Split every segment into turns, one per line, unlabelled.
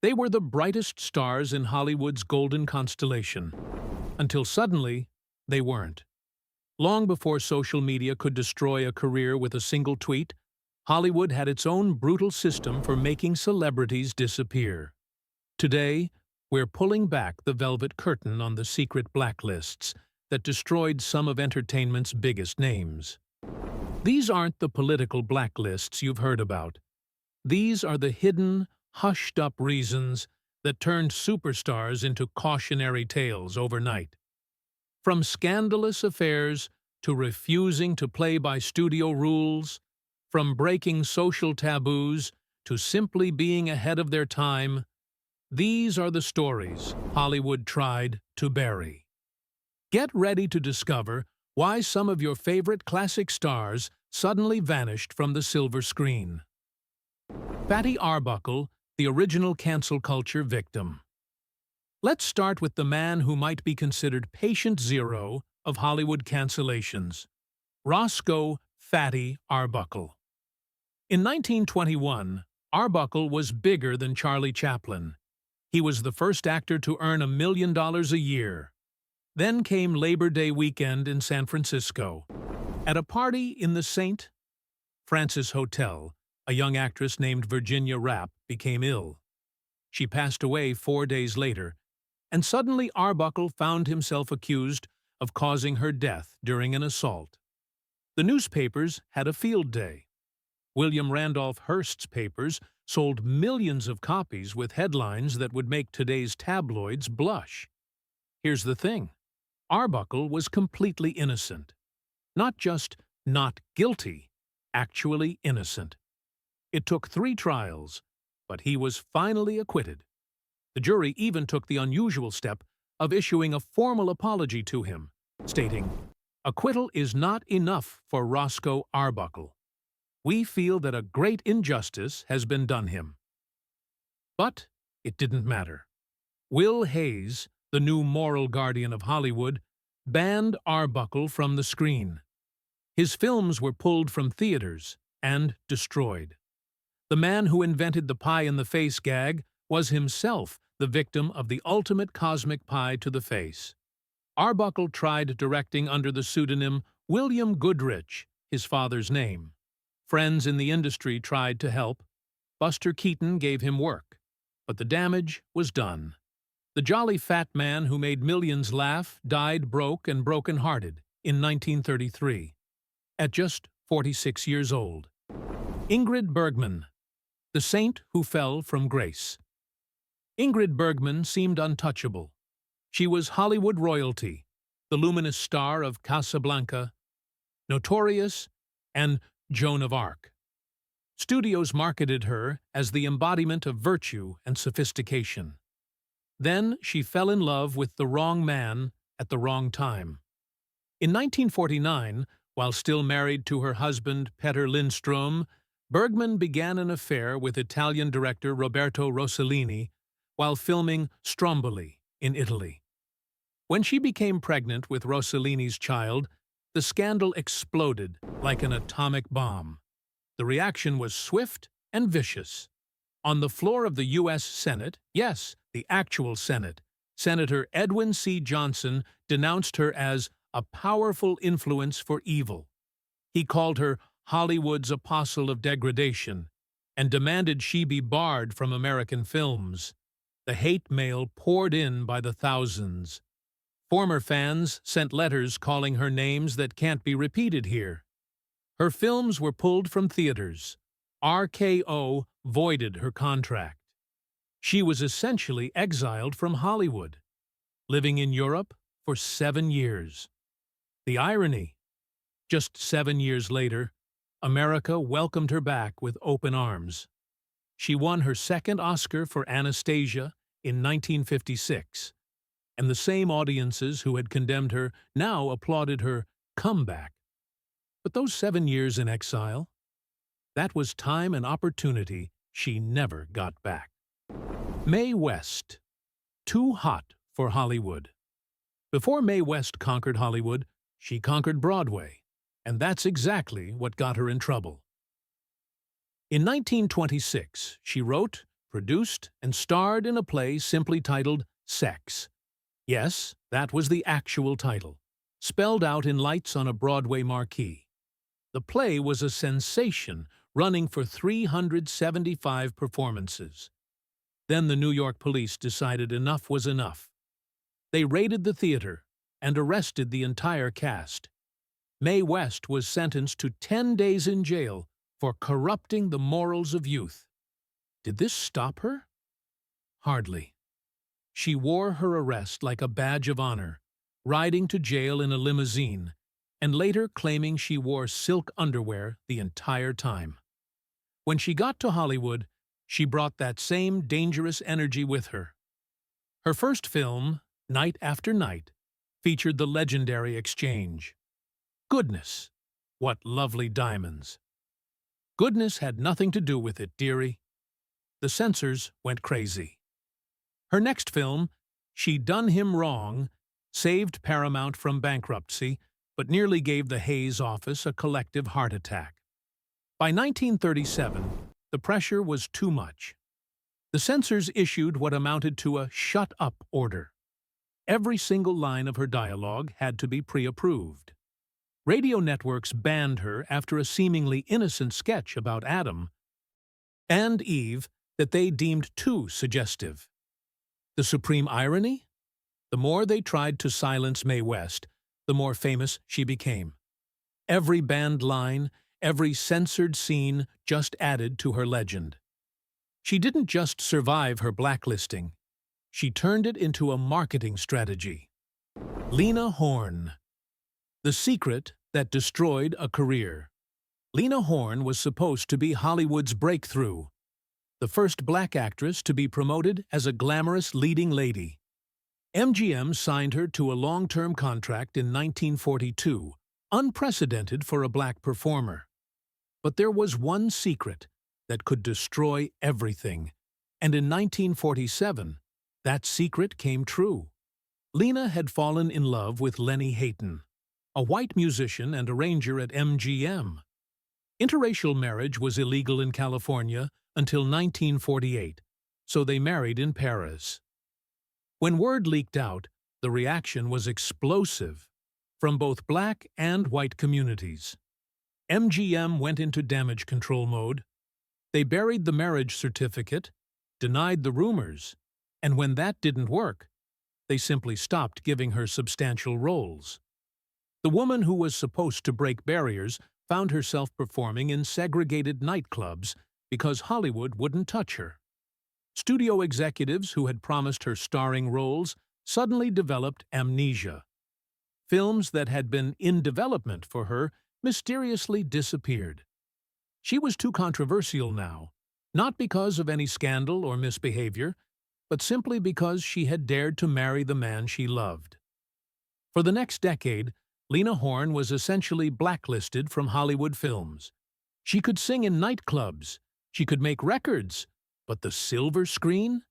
They were the brightest stars in Hollywood's golden constellation, until suddenly they weren't. Long before social media could destroy a career with a single tweet, Hollywood had its own brutal system for making celebrities disappear. Today, we're pulling back the velvet curtain on the secret blacklists that destroyed some of entertainment's biggest names. These aren't the political blacklists you've heard about. These are the hidden, hushed-up reasons that turned superstars into cautionary tales overnight. From scandalous affairs to refusing to play by studio rules, from breaking social taboos to simply being ahead of their time, these are the stories Hollywood tried to bury. Get ready to discover why some of your favorite classic stars suddenly vanished from the silver screen. Fatty Arbuckle, the original cancel culture victim. Let's start with the man who might be considered patient zero of Hollywood cancellations, Roscoe Fatty Arbuckle. In 1921, Arbuckle was bigger than Charlie Chaplin. He was the first actor to earn $1 million a year. Then came Labor Day weekend in San Francisco. At a party in the St. Francis Hotel, a young actress named Virginia Rapp became ill. She passed away 4 days later, and suddenly Arbuckle found himself accused of causing her death during an assault. The newspapers had a field day. William Randolph Hearst's papers sold millions of copies with headlines that would make today's tabloids blush. Here's the thing. Arbuckle was completely innocent. Not just not guilty, actually innocent. It took 3 trials, but he was finally acquitted. The jury even took the unusual step of issuing a formal apology to him, stating, "Acquittal is not enough for Roscoe Arbuckle. We feel that a great injustice has been done him." But it didn't matter. Will Hayes, the new moral guardian of Hollywood, banned Arbuckle from the screen. His films were pulled from theaters and destroyed. The man who invented the pie-in-the-face gag was himself the victim of the ultimate cosmic pie to the face. Arbuckle tried directing under the pseudonym William Goodrich, his father's name. Friends in the industry tried to help. Buster Keaton gave him work, but the damage was done. The jolly fat man who made millions laugh died broke and broken-hearted in 1933, at just 46 years old. Ingrid Bergman, the saint who fell from grace. Ingrid Bergman seemed untouchable. She was Hollywood royalty, the luminous star of Casablanca, Notorious, and Joan of Arc. Studios marketed her as the embodiment of virtue and sophistication. Then she fell in love with the wrong man at the wrong time. In 1949, while still married to her husband Peter Lindstrom, Bergman began an affair with Italian director Roberto Rossellini while filming Stromboli in Italy. When she became pregnant with Rossellini's child, the scandal exploded like an atomic bomb. The reaction was swift and vicious. On the floor of the U.S. Senate, yes, the actual Senate, Senator Edwin C. Johnson denounced her as a powerful influence for evil. He called her Hollywood's apostle of degradation and demanded she be barred from American films. The hate mail poured in by the thousands. Former fans sent letters calling her names that can't be repeated here. Her films were pulled from theaters. RKO voided her contract. She was essentially exiled from Hollywood, living in Europe for 7 years. The irony: just 7 years later, America welcomed her back with open arms. She won her second Oscar for Anastasia in 1956, and the same audiences who had condemned her now applauded her comeback. But those 7 years in exile, that was time and opportunity she never got back. Mae West, too hot for Hollywood. Before Mae West conquered Hollywood, she conquered Broadway, and that's exactly what got her in trouble. In 1926, she wrote, produced, and starred in a play simply titled Sex. Yes, that was the actual title, spelled out in lights on a Broadway marquee. The play was a sensation, running for 375 performances. Then the New York police decided enough was enough. They raided the theater and arrested the entire cast. Mae West was sentenced to 10 days in jail for corrupting the morals of youth. Did this stop her? Hardly. She wore her arrest like a badge of honor, riding to jail in a limousine, and later claiming she wore silk underwear the entire time. When she got to Hollywood, she brought that same dangerous energy with her. Her first film, Night After Night, featured the legendary exchange. Goodness, what lovely diamonds. Goodness had nothing to do with it, dearie. The censors went crazy. Her next film, She Done Him Wrong, saved Paramount from bankruptcy, but nearly gave the Hayes office a collective heart attack. By 1937, the pressure was too much. The censors issued what amounted to a shut-up order. Every single line of her dialogue had to be pre-approved. Radio networks banned her after a seemingly innocent sketch about Adam and Eve that they deemed too suggestive. The supreme irony? The more they tried to silence Mae West, the more famous she became. Every banned line, every censored scene just added to her legend. She didn't just survive her blacklisting. She turned it into a marketing strategy. Lena Horn. The secret that destroyed a career. Lena Horn was supposed to be Hollywood's breakthrough, the first black actress to be promoted as a glamorous leading lady. MGM signed her to a long-term contract in 1942, unprecedented for a black performer. But there was one secret that could destroy everything, and in 1947, that secret came true. Lena had fallen in love with Lenny Hayton, a white musician and arranger at MGM. Interracial marriage was illegal in California until 1948, so they married in Paris. When word leaked out, the reaction was explosive from both black and white communities. MGM went into damage control mode. They buried the marriage certificate, denied the rumors, and when that didn't work, they simply stopped giving her substantial roles. The woman who was supposed to break barriers found herself performing in segregated nightclubs because Hollywood wouldn't touch her. Studio executives who had promised her starring roles suddenly developed amnesia. Films that had been in development for her mysteriously disappeared. She was too controversial now, not because of any scandal or misbehavior, but simply because she had dared to marry the man she loved. For the next decade, Lena Horn was essentially blacklisted from Hollywood films. She could sing in nightclubs, she could make records, but the silver screen?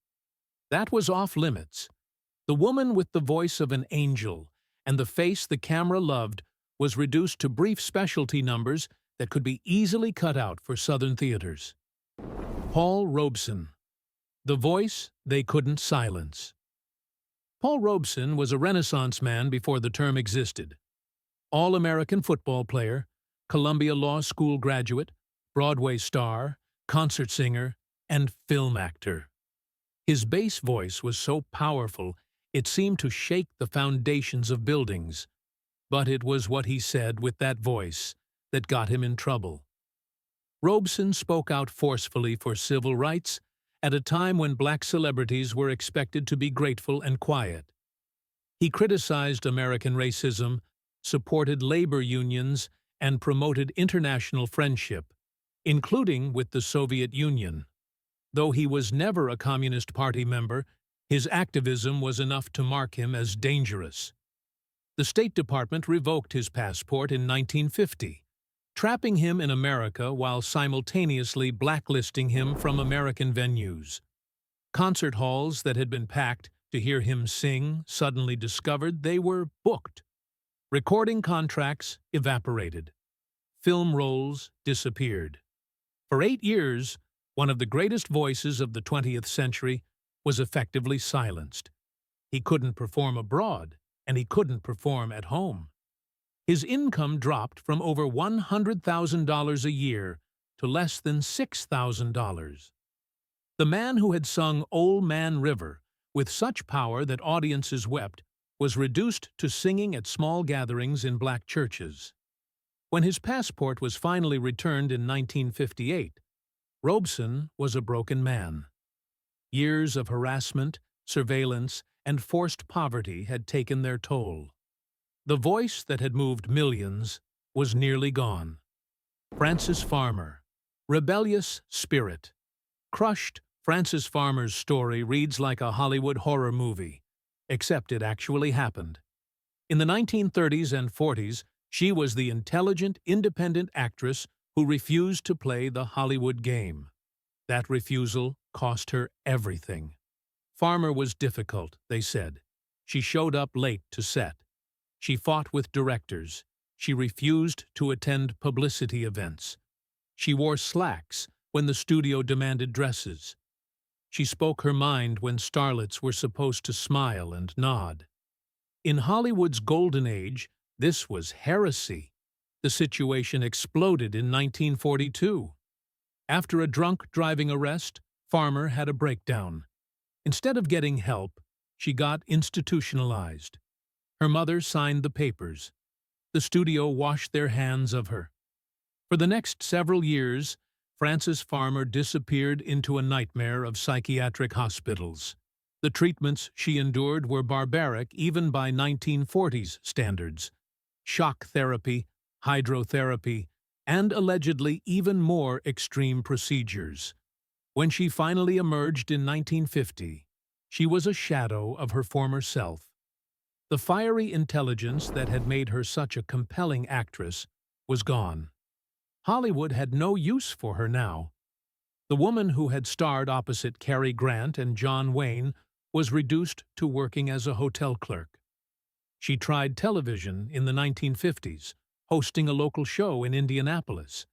That was off limits. The woman with the voice of an angel and the face the camera loved was reduced to brief specialty numbers that could be easily cut out for Southern theaters. Paul Robson. The voice they couldn't silence. Paul Robson was a Renaissance man before the term existed. All-American football player, Columbia Law School graduate, Broadway star, concert singer, and film actor. His bass voice was so powerful it seemed to shake the foundations of buildings. But it was what he said with that voice that got him in trouble. Robson spoke out forcefully for civil rights at a time when black celebrities were expected to be grateful and quiet. He criticized American racism, supported labor unions, and promoted international friendship, including with the Soviet Union. Though he was never a Communist Party member, his activism was enough to mark him as dangerous. The State Department revoked his passport in 1950, trapping him in America while simultaneously blacklisting him from American venues. Concert halls that had been packed to hear him sing suddenly discovered they were booked. Recording contracts evaporated. Film roles disappeared. For 8 years, one of the greatest voices of the 20th century, was effectively silenced. He couldn't perform abroad, and he couldn't perform at home. His income dropped from over $100,000 a year to less than $6,000. The man who had sung Old Man River with such power that audiences wept was reduced to singing at small gatherings in black churches. When his passport was finally returned in 1958, Robson was a broken man. Years of harassment, surveillance, and forced poverty had taken their toll. The voice that had moved millions was nearly gone. Frances Farmer, rebellious spirit. Crushed, Frances Farmer's story reads like a Hollywood horror movie, except it actually happened. In the 1930s and 40s, she was the intelligent, independent actress who refused to play the Hollywood game. That refusal cost her everything. Farmer was difficult, they said. She showed up late to set. She fought with directors. She refused to attend publicity events. She wore slacks when the studio demanded dresses. She spoke her mind when starlets were supposed to smile and nod. In Hollywood's golden age, this was heresy. The situation exploded in 1942. After a drunk driving arrest, Farmer had a breakdown. Instead of getting help, she got institutionalized. Her mother signed the papers. The studio washed their hands of her. For the next several years, Frances Farmer disappeared into a nightmare of psychiatric hospitals. The treatments she endured were barbaric even by 1940s standards. Shock therapy, hydrotherapy, and allegedly even more extreme procedures. When she finally emerged in 1950, she was a shadow of her former self. The fiery intelligence that had made her such a compelling actress was gone. Hollywood had no use for her now. The woman who had starred opposite Cary Grant and John Wayne was reduced to working as a hotel clerk. She tried television in the 1950s, hosting a local show in Indianapolis,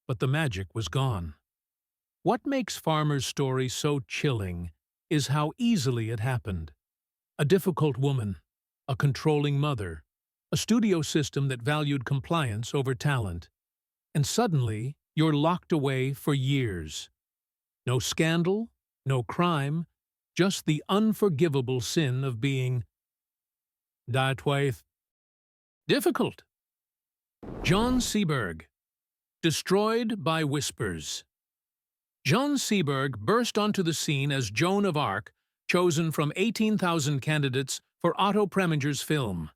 but the magic was gone. What makes Farmer's story so chilling is how easily it happened. A difficult woman, a controlling mother, a studio system that valued compliance over talent, and suddenly you're locked away for years. No scandal, no crime, just the unforgivable sin of being difficult. Joan Seabourg, destroyed by whispers. Joan Seabourg burst onto the scene as Joan of Arc, chosen from 18,000 candidates for Otto Preminger's film.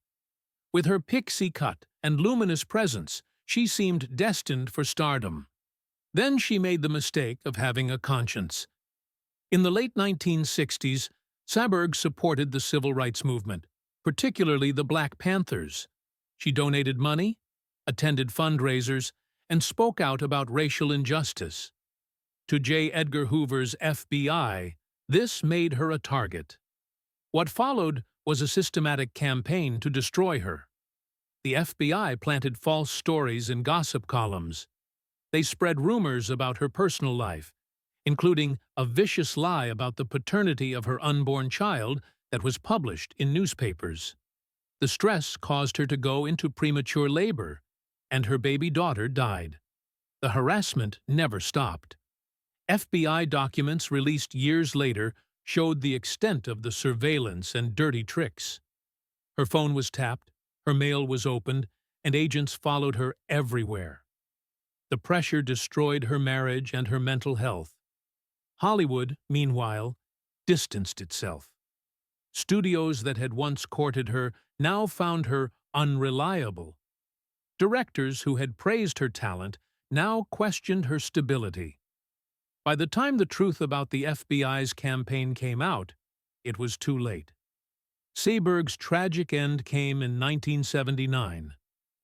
With her pixie cut and luminous presence, she seemed destined for stardom. Then she made the mistake of having a conscience. In the late 1960s, Seabourg supported the civil rights movement, particularly the Black Panthers. She donated money, attended fundraisers, and spoke out about racial injustice. To J. Edgar Hoover's FBI, this made her a target. What followed was a systematic campaign to destroy her. The FBI planted false stories in gossip columns. They spread rumors about her personal life, including a vicious lie about the paternity of her unborn child that was published in newspapers. The stress caused her to go into premature labor, and her baby daughter died. The harassment never stopped. FBI documents released years later showed the extent of the surveillance and dirty tricks. Her phone was tapped, her mail was opened, and agents followed her everywhere. The pressure destroyed her marriage and her mental health. Hollywood, meanwhile, distanced itself. Studios that had once courted her now found her unreliable. Directors who had praised her talent now questioned her stability. By the time the truth about the FBI's campaign came out, it was too late. Seabourg's tragic end came in 1979,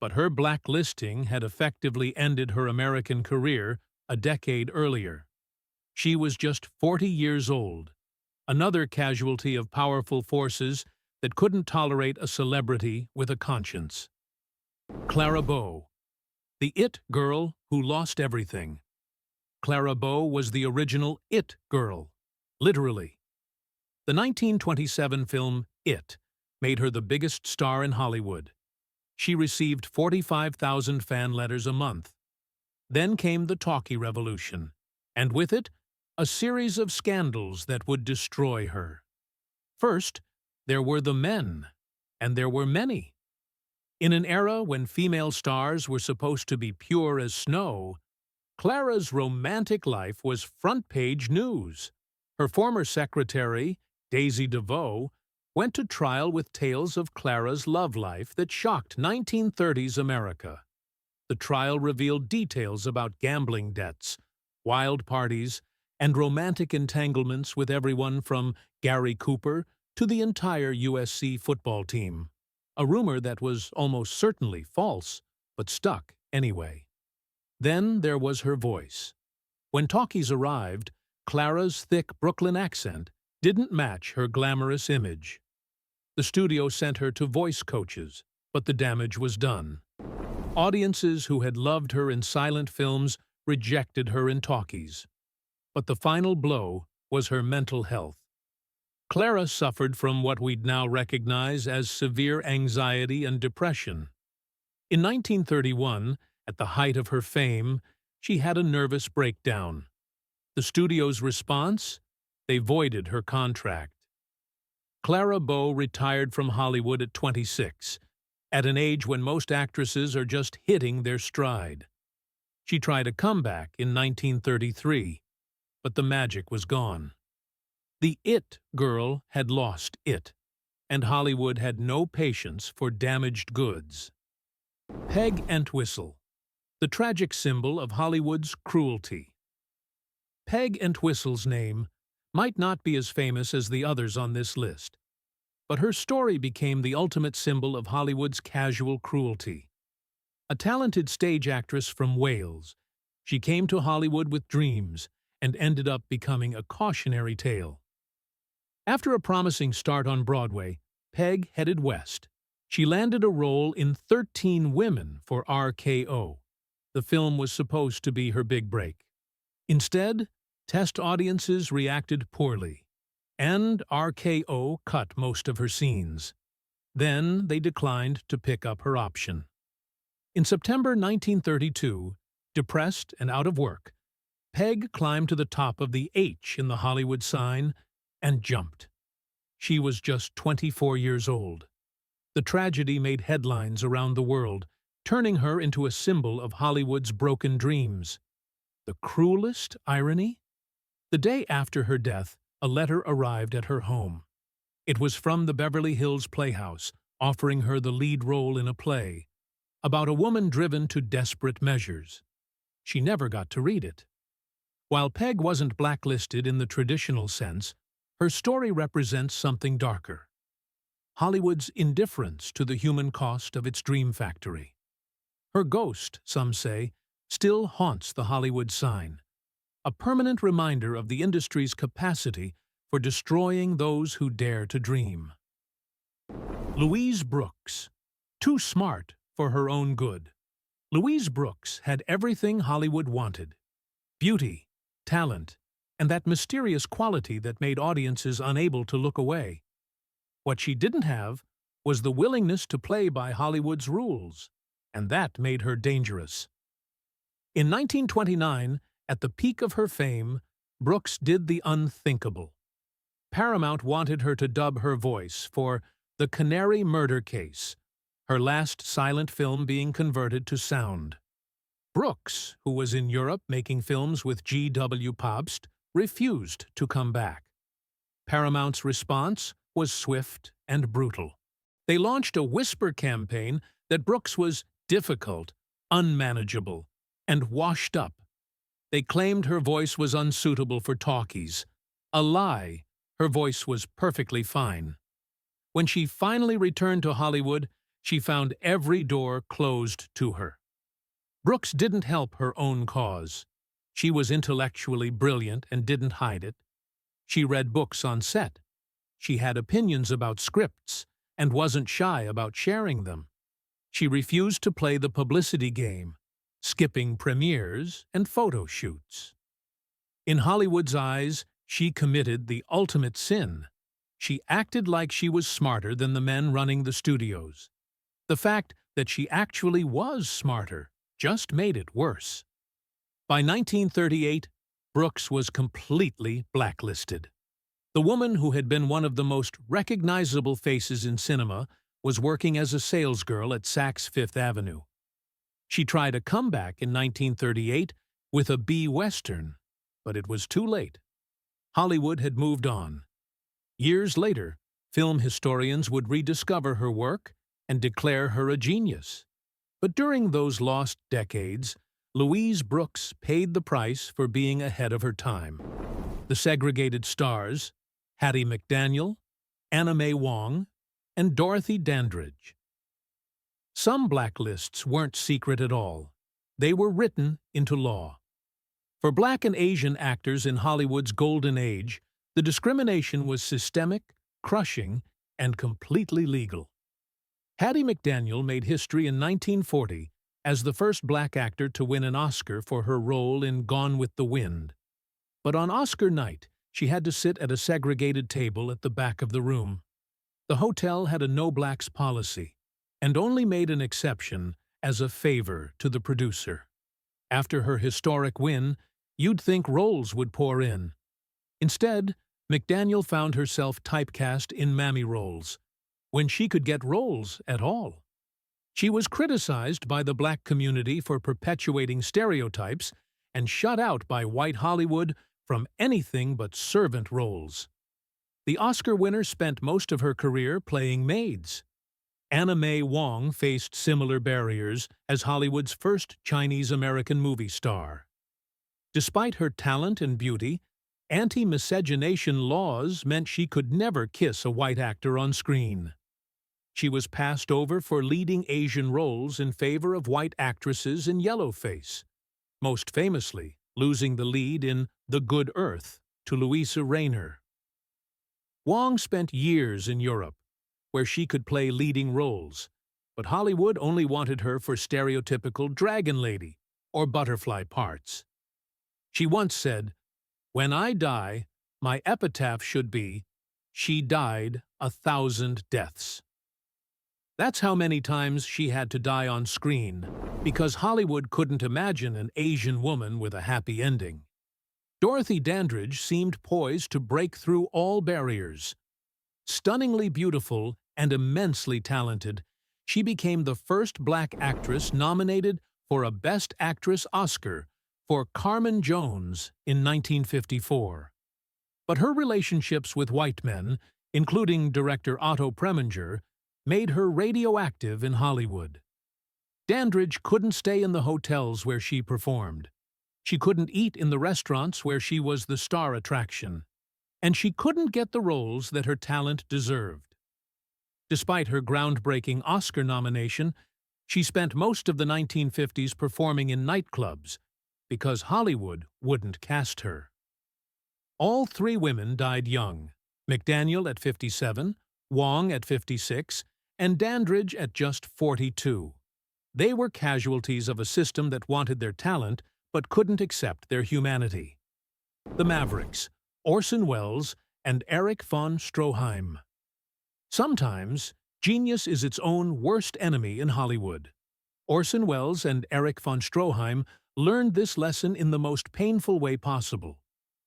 but her blacklisting had effectively ended her American career a decade earlier. She was just 40 years old, another casualty of powerful forces that couldn't tolerate a celebrity with a conscience. Clara Bo, the it girl who lost everything. Clara Bo was the original It girl, literally. The 1927 film It made her the biggest star in Hollywood. She received 45,000 fan letters a month. Then came the talkie revolution, and with it, a series of scandals that would destroy her. First, there were the men, and there were many. In an era when female stars were supposed to be pure as snow, Clara's romantic life was front-page news. Her former secretary, Daisy DeVoe, went to trial with tales of Clara's love life that shocked 1930s America. The trial revealed details about gambling debts, wild parties, and romantic entanglements with everyone from Gary Cooper to the entire USC football team. A rumor that was almost certainly false, but stuck anyway. Then there was her voice. When talkies arrived, Clara's thick Brooklyn accent didn't match her glamorous image. The studio sent her to voice coaches, but the damage was done. Audiences who had loved her in silent films rejected her in talkies. But the final blow was her mental health. Clara suffered from what we'd now recognize as severe anxiety and depression. In 1931, at the height of her fame, she had a nervous breakdown. The studio's response? They voided her contract. Clara Bo retired from Hollywood at 26, at an age when most actresses are just hitting their stride. She tried a comeback in 1933, but the magic was gone. The It girl had lost it, and Hollywood had no patience for damaged goods. Peg Antwistle, the tragic symbol of Hollywood's cruelty. Peg Antwistle's name might not be as famous as the others on this list, but her story became the ultimate symbol of Hollywood's casual cruelty. A talented stage actress from Wales, she came to Hollywood with dreams and ended up becoming a cautionary tale. After a promising start on Broadway, Peg headed west. She landed a role in 13 Women for RKO. The film was supposed to be her big break. Instead, test audiences reacted poorly, and RKO cut most of her scenes. Then they declined to pick up her option. In September 1932, depressed and out of work, Peg climbed to the top of the H in the Hollywood sign and jumped. She was just 24 years old. The tragedy made headlines around the world, turning her into a symbol of Hollywood's broken dreams. The cruelest irony? The day after her death, a letter arrived at her home. It was from the Beverly Hills Playhouse, offering her the lead role in a play, about a woman driven to desperate measures. She never got to read it. While Peg wasn't blacklisted in the traditional sense, her story represents something darker. Hollywood's indifference to the human cost of its dream factory. Her ghost, some say, still haunts the Hollywood sign, a permanent reminder of the industry's capacity for destroying those who dare to dream. Louise Brooks, too smart for her own good. Louise Brooks had everything Hollywood wanted: beauty, talent, and that mysterious quality that made audiences unable to look away. What she didn't have was the willingness to play by Hollywood's rules, and that made her dangerous. In 1929, at the peak of her fame, Brooks did the unthinkable. Paramount wanted her to dub her voice for The Canary Murder Case, her last silent film being converted to sound. Brooks, who was in Europe making films with G.W. Pabst, refused to come back. Paramount's response was swift and brutal. They launched a whisper campaign that Brooks was difficult, unmanageable, and washed up. They claimed her voice was unsuitable for talkies. A lie. Her voice was perfectly fine. When she finally returned to Hollywood, she found every door closed to her. Brooks didn't help her own cause. She was intellectually brilliant and didn't hide it. She read books on set. She had opinions about scripts and wasn't shy about sharing them. She refused to play the publicity game, skipping premieres and photo shoots. In Hollywood's eyes, she committed the ultimate sin. She acted like she was smarter than the men running the studios. The fact that she actually was smarter just made it worse. By 1938, Brooks was completely blacklisted. The woman who had been one of the most recognizable faces in cinema was working as a salesgirl at Saks Fifth Avenue. She tried a comeback in 1938 with a B-Western, but it was too late. Hollywood had moved on. Years later, film historians would rediscover her work and declare her a genius. But during those lost decades, Louise Brooks paid the price for being ahead of her time. The segregated stars, Hattie McDaniel, Anna May Wong, and Dorothy Dandridge. Some blacklists weren't secret at all. They were written into law. For Black and Asian actors in Hollywood's golden age, the discrimination was systemic, crushing, and completely legal. Hattie McDaniel made history in 1940 as the first black actor to win an Oscar for her role in Gone with the Wind. But on Oscar night, she had to sit at a segregated table at the back of the room. The hotel had a no-blacks policy, and only made an exception as a favor to the producer. After her historic win, you'd think roles would pour in. Instead, McDaniel found herself typecast in mammy roles, when she could get roles at all. She was criticized by the black community for perpetuating stereotypes and shut out by white Hollywood from anything but servant roles. The Oscar winner spent most of her career playing maids. Anna May Wong faced similar barriers as Hollywood's first Chinese-American movie star. Despite her talent and beauty, anti-miscegenation laws meant she could never kiss a white actor on screen. She was passed over for leading Asian roles in favor of white actresses in yellowface, most famously losing the lead in The Good Earth to Louisa Rayner. Wong spent years in Europe, where she could play leading roles, but Hollywood only wanted her for stereotypical dragon lady or butterfly parts. She once said, "When I die, my epitaph should be, 'She died 1,000 deaths.'" That's how many times she had to die on screen, because Hollywood couldn't imagine an Asian woman with a happy ending. Dorothy Dandridge seemed poised to break through all barriers. Stunningly beautiful and immensely talented, she became the first black actress nominated for a Best Actress Oscar for Carmen Jones in 1954. But her relationships with white men, including director Otto Preminger, made her radioactive in Hollywood. Dandridge couldn't stay in the hotels where she performed. She couldn't eat in the restaurants where she was the star attraction. And she couldn't get the roles that her talent deserved. Despite her groundbreaking Oscar nomination, she spent most of the 1950s performing in nightclubs because Hollywood wouldn't cast her. All three women died young, McDaniel at 57, Wong at 56, and Dandridge at just 42. They were casualties of a system that wanted their talent but couldn't accept their humanity. The Mavericks, Orson Welles, and Erich von Stroheim. Sometimes, genius is its own worst enemy in Hollywood. Orson Welles and Erich von Stroheim learned this lesson in the most painful way possible.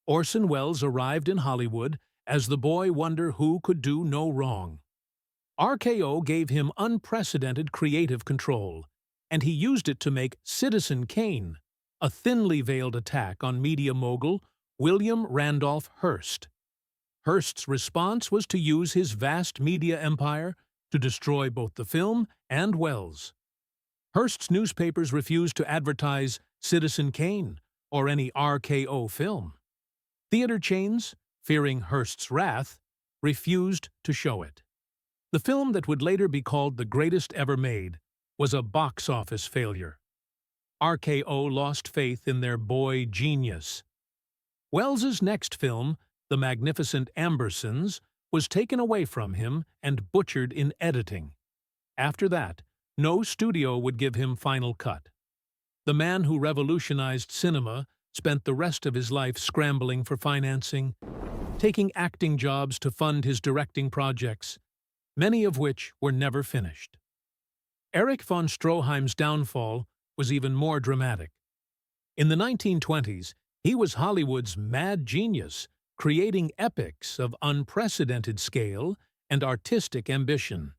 Orson Welles arrived in Hollywood as the boy wonder who could do no wrong. RKO gave him unprecedented creative control, and he used it to make Citizen Kane, a thinly veiled attack on media mogul William Randolph Hearst. Hearst's response was to use his vast media empire to destroy both the film and Welles. Hearst's newspapers refused to advertise Citizen Kane or any RKO film. Theater chains, fearing Hearst's wrath, refused to show it. The film that would later be called the greatest ever made was a box office failure. RKO lost faith in their boy genius. Welles's next film, The Magnificent Ambersons, was taken away from him and butchered in editing. After that, no studio would give him final cut. The man who revolutionized cinema spent the rest of his life scrambling for financing, taking acting jobs to fund his directing projects, many of which were never finished. Erich von Stroheim's downfall was even more dramatic. In the 1920s, he was Hollywood's mad genius, creating epics of unprecedented scale and artistic ambition.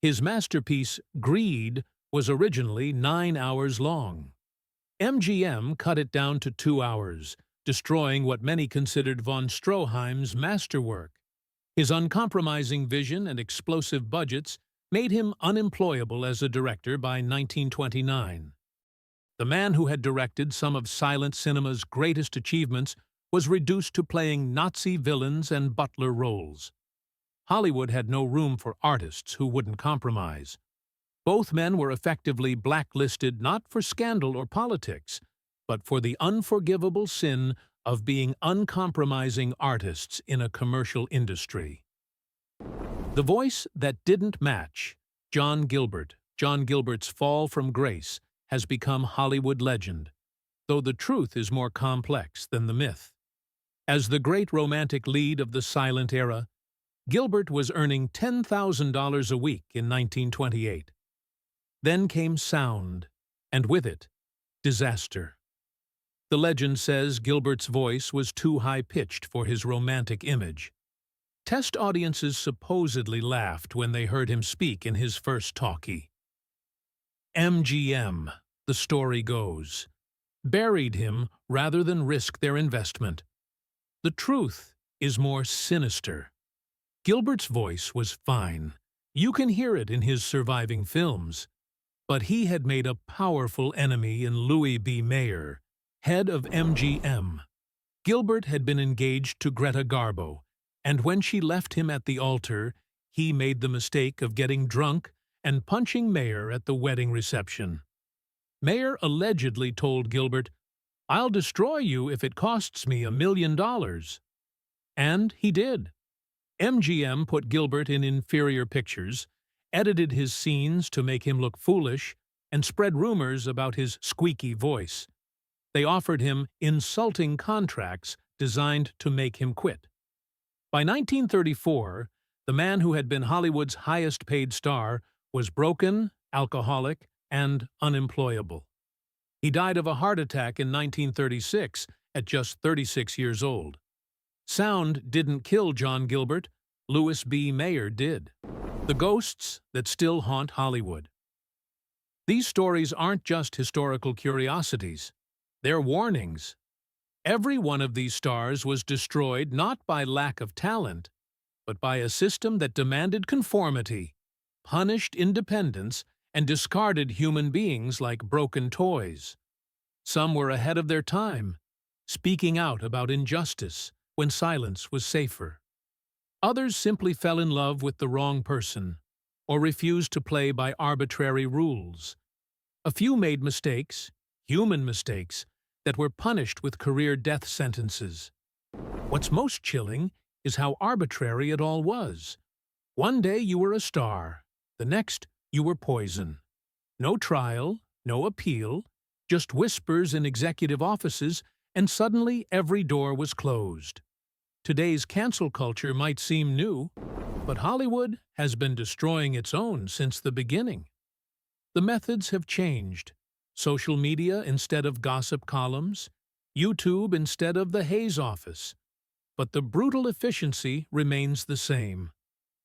His masterpiece, Greed, was originally 9 hours long. MGM cut it down to 2 hours, destroying what many considered von Stroheim's masterwork. His uncompromising vision and explosive budgets made him unemployable as a director by 1929. The man who had directed some of silent cinema's greatest achievements was reduced to playing Nazi villains and butler roles. Hollywood had no room for artists who wouldn't compromise. Both men were effectively blacklisted not for scandal or politics, but for the unforgivable sin of being uncompromising artists in a commercial industry. The voice that didn't match, John Gilbert. John Gilbert's fall from grace has become Hollywood legend, though the truth is more complex than the myth. As the great romantic lead of the silent era, Gilbert was earning $10,000 a week in 1928. Then came sound, and with it, disaster. The legend says Gilbert's voice was too high-pitched for his romantic image. Test audiences supposedly laughed when they heard him speak in his first talkie. MGM, the story goes, buried him rather than risk their investment. The truth is more sinister. Gilbert's voice was fine. You can hear it in his surviving films. But he had made a powerful enemy in Louise B. Mayer, head of MGM. Gilbert had been engaged to Greta Garbo, and when she left him at the altar, he made the mistake of getting drunk and punching Mayer at the wedding reception. Mayer allegedly told Gilbert, "I'll destroy you if it costs me $1 million." And he did. MGM put Gilbert in inferior pictures, edited his scenes to make him look foolish, and spread rumors about his squeaky voice. They offered him insulting contracts designed to make him quit. By 1934, the man who had been Hollywood's highest-paid star was broken, alcoholic, and unemployable. He died of a heart attack in 1936 at just 36 years old. Sound didn't kill John Gilbert, Louise B. Mayer did. The ghosts that still haunt Hollywood. These stories aren't just historical curiosities. They're warnings. Every one of these stars was destroyed not by lack of talent, but by a system that demanded conformity, punished independence, and discarded human beings like broken toys. Some were ahead of their time, speaking out about injustice when silence was safer. Others simply fell in love with the wrong person, or refused to play by arbitrary rules. A few made mistakes, human mistakes, that were punished with career death sentences. What's most chilling is how arbitrary it all was. One day you were a star, the next you were poison. No trial, no appeal, just whispers in executive offices, and suddenly every door was closed. Today's cancel culture might seem new, but Hollywood has been destroying its own since the beginning. The methods have changed. Social media instead of gossip columns, YouTube instead of the Hays office. But the brutal efficiency remains the same.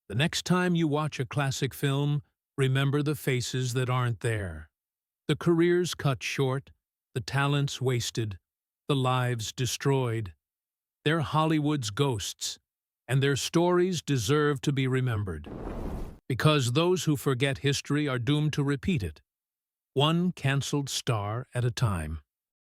The next time you watch a classic film, remember the faces that aren't there. The careers cut short, the talents wasted, the lives destroyed. They're Hollywood's ghosts, and their stories deserve to be remembered. Because those who forget history are doomed to repeat it, one canceled star at a time.